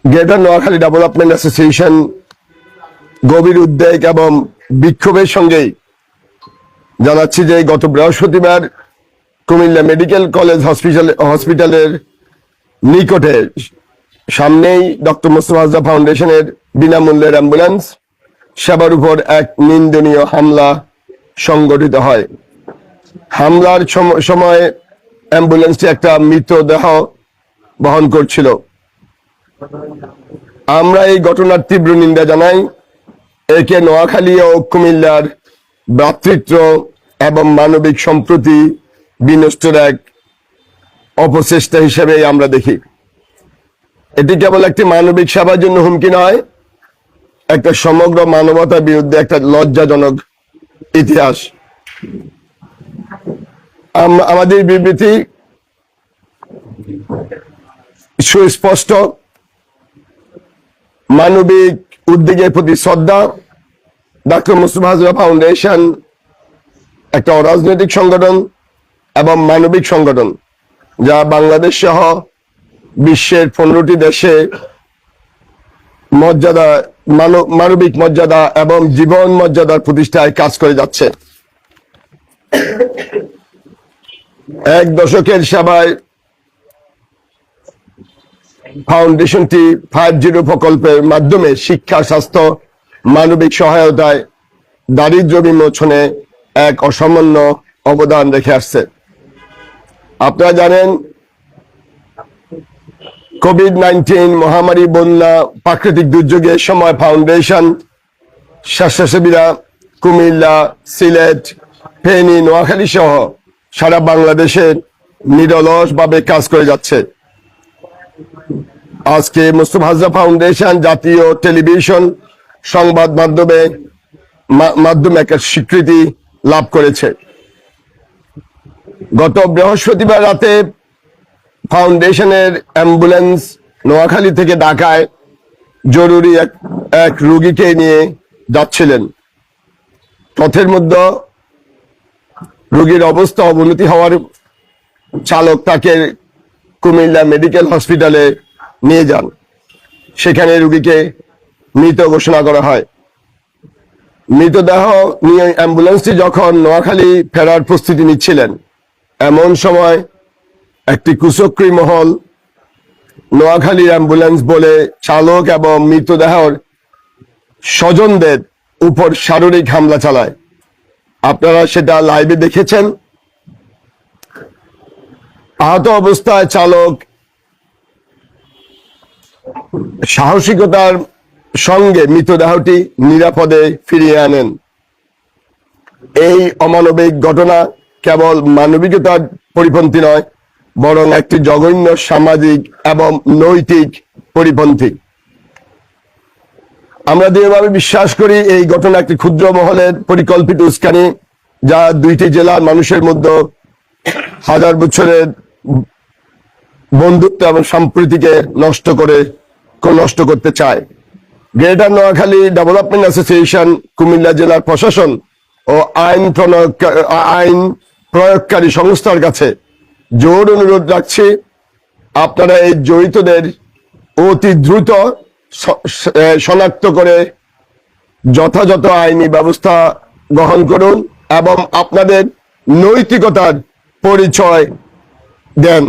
Greater Noakhali development association গভীর উদ্বেগ এবং বিক্ষোভের সঙ্গেই জানাচ্ছি যে গত বৃহস্পতিবার কুমিল্লা মেডিকেল কলেজ হসপিটালের নিকটে সামনেই ডক্টর মোস্তফা হাজরা ফাউন্ডেশনের বিনামূল্যের অ্যাম্বুলেন্স সেবার উপর এক নিন্দনীয় হামলা সংগঠিত হয়। হামলার সময় অ্যাম্বুলেন্সটি একটা মৃতদেহ বহন করছিল। আমরা এই ঘটনার তীব্র নিন্দা জানাই। একে নোয়াখালী ও কুমিল্লার ভ্রাতৃত্ব এবং মানবিক সম্প্রীতি বিনষ্টের এক অপচেষ্টা হিসেবে আমরা দেখি। এটি কেবল একটি মানবিক সেবার জন্য হুমকি নয়, একটা সমগ্র মানবতার বিরুদ্ধে একটা লজ্জাজনক ইতিহাস। আমাদের বিবৃতি সুস্পষ্ট, মানবিক উদ্যোগের প্রতি শ্রদ্ধা। ডক্টর মোস্তফা হাজরা ফাউন্ডেশন একটা অরাজনৈতিক সংগঠন এবং মানবিক সংগঠন যা বাংলাদেশ সহ বিশ্বের 15টি দেশে মর্যাদা, মানবিক মর্যাদা এবং জীবন মর্যাদার প্রতিষ্ঠায় কাজ করে যাচ্ছে। এক দশকের সেবায় ফাউন্ডেশনটি 5-0 প্রকল্পের মাধ্যমে শিক্ষা, স্বাস্থ্য, মানবিক সহায়তায়, দারিদ্র্য বিমোচনে এক অসামান্য অবদান রেখে আসছে। আপনারা জানেন, কোভিড-19 মহামারী, বন্যা, প্রাকৃতিক দুর্যোগের সময় ফাউন্ডেশন স্বেচ্ছাসেবীরা কুমিল্লা, সিলেট, ফেনী, নোয়াখালী সহ সারা বাংলাদেশে নিরলসভাবে কাজ করে যাচ্ছে। আজকে মোস্তফা হাজরা ফাউন্ডেশন জাতীয় টেলিভিশন সংবাদ মাধ্যমে একটা স্বীকৃতি লাভ করেছে। গত বৃহস্পতিবার রাতে ফাউন্ডেশনের অ্যাম্বুলেন্স নোয়াখালী থেকে ঢাকায় জরুরি এক রোগীকে নিয়ে যাচ্ছিলেন। পথের মধ্যে রোগীর অবস্থা অবনতি হওয়ার চালক তাকে কুমিল্লা মেডিকেল হসপিটালে নিয়ে যান। সেখানে রোগীকে মৃত ঘোষণা করা হয়। মৃতদেহ নিয়ে অ্যাম্বুলেন্সটি যখন নোয়াখালী ফেরার প্রস্তুতি নিচ্ছিলেন, এমন সময় একটি কুচক্রী মহল নোয়াখালীর অ্যাম্বুলেন্স বলে চালক এবং মৃতদেহর স্বজনদের উপর শারীরিক হামলা চালায়। আপনারা সেটা লাইভে দেখেছেন। আহত অবস্থায় চালক সাহসিকতার সঙ্গে মৃতদেহটি নিরাপদে ফিরিয়ে আনেন। এই অমানবিক ঘটনা কেবল মানবিকতার পরিপন্থী নয়, বরং একটি জঘন্য সামাজিক এবং নৈতিক পরিপন্থী। আমরা দৃঢ়ভাবে বিশ্বাস করি এই ঘটনা একটি ক্ষুদ্র মহলের পরিকল্পিত উস্কানি, যা দুইটি জেলার মানুষের মধ্যে হাজার বছরের বন্ধুত্ব এবং সম্প্রীতিকে নষ্ট করতে চায়। Greater Noakhali development association, Comilla জেলার প্রশাসন ও আইন প্রয়োগকারী সংস্থার কাছে জোর অনুরোধ রাখছি, আপনারা এই জড়িতদের অতি দ্রুত শনাক্ত করে যথাযথ আইনি ব্যবস্থা গ্রহণ করুন এবং আপনাদের নৈতিকতার পরিচয় দেন।